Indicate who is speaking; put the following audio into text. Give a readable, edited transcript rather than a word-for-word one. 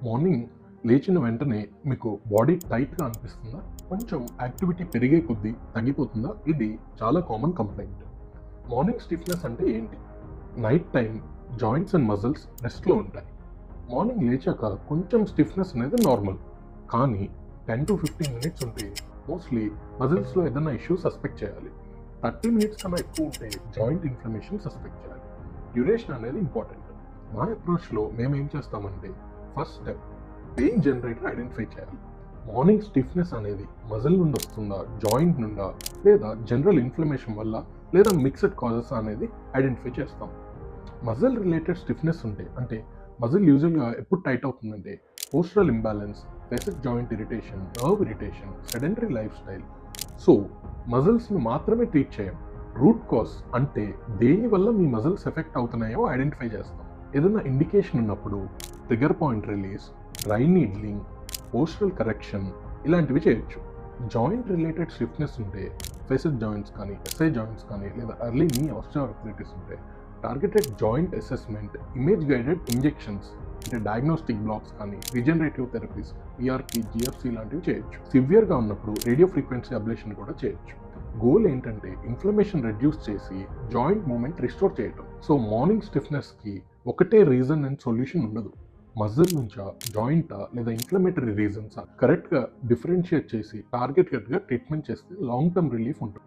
Speaker 1: Morning లేచిన వెంటనే మీకు బాడీ టైట్గా అనిపిస్తుందా? కొంచెం యాక్టివిటీ పెరిగే కొద్దీ తగ్గిపోతుందా? ఇది చాలా కామన్ కంప్లైంట్. మార్నింగ్ స్టిఫ్నెస్ అంటే ఏంటి? Night time joints and muscles రెస్ట్లో ఉంటాయి. మార్నింగ్ లేచాక కొంచెం స్టిఫ్నెస్ అనేది నార్మల్, కానీ 10 to 15 మినిట్స్ ఉంటే మోస్ట్లీ మజిల్స్లో ఏదైనా ఇష్యూ సస్పెక్ట్ చేయాలి. 30 మినిట్స్ కన్నా ఎక్కువ ఉంటే జాయింట్ ఇన్ఫ్లమేషన్ సస్పెక్ట్ చేయాలి. డ్యూరేషన్ అనేది ఇంపార్టెంట్. మా అప్రోచ్లో మేము ఏం చేస్తామంటే, first step pain generator identify చేయాలి. మార్నింగ్ స్టిఫ్నెస్ అనేది మజిల్ నుండి వస్తుందా, జాయింట్ నుండా, లేదా జనరల్ ఇన్ఫ్లమేషన్ వల్ల, లేదా మిక్స్డ్ కాజెస్ అనేది ఐడెంటిఫై చేస్తాం. మజిల్ రిలేటెడ్ స్టిఫ్నెస్ ఉంటే, అంటే మజిల్ యూజువల్గా ఎప్పుడు టైట్ అవుతుందంటే postural imbalance, basic joint irritation, nerve irritation, sedentary life style. So మజిల్స్ని మాత్రమే ట్రీట్ చేయం, రూట్ కాజ్ అంటే దేనివల్ల మీ మజిల్స్ ఎఫెక్ట్ అవుతున్నాయో ఐడెంటిఫై చేస్తాం. ఏదైనా ఇండికేషన్ ఉన్నప్పుడు trigger point release, dry needling, postural correction ఇలాంటివి చేయొచ్చు. జాయింట్ రిలేటెడ్ స్టిఫ్నెస్ ఉంటే ఫేసెడ్ జాయింట్స్ కానీ, ఎస్ఐ జాయింట్స్ కానీ, లేదా ఎర్లీ నీ ఆస్టియోఆర్థరైటిస్ ఉంటే targeted joint assessment, image guided injections అంటే డయాగ్నోస్టిక్ బ్లాక్స్ కానీ, రిజనరేటివ్ థెరపీస్, ఈఆర్పి, జిఎఫ్సి లాంటివి చేయొచ్చు. సివియర్గా ఉన్నప్పుడు రేడియో ఫ్రీక్వెన్సీ అబ్లేషన్ కూడా చేయొచ్చు. గోల్ ఏంటంటే ఇన్ఫ్లమేషన్ రెడ్యూస్ చేసి జాయింట్ మూమెంట్ రిస్టోర్ చేయటం. సో మార్నింగ్ స్టిఫ్నెస్కి ఒకటే రీజన్ అండ్ సొల్యూషన్ ఉండదు. మజిల్ నుంచా, జాయింటా, లేదా ఇన్ఫ్లమేటరీ రీజన్సా కరెక్ట్గా డిఫరెన్షియేట్ చేసి టార్గెటెడ్గా ట్రీట్మెంట్ చేస్తే లాంగ్ టర్మ్ రిలీఫ్ ఉంటుంది.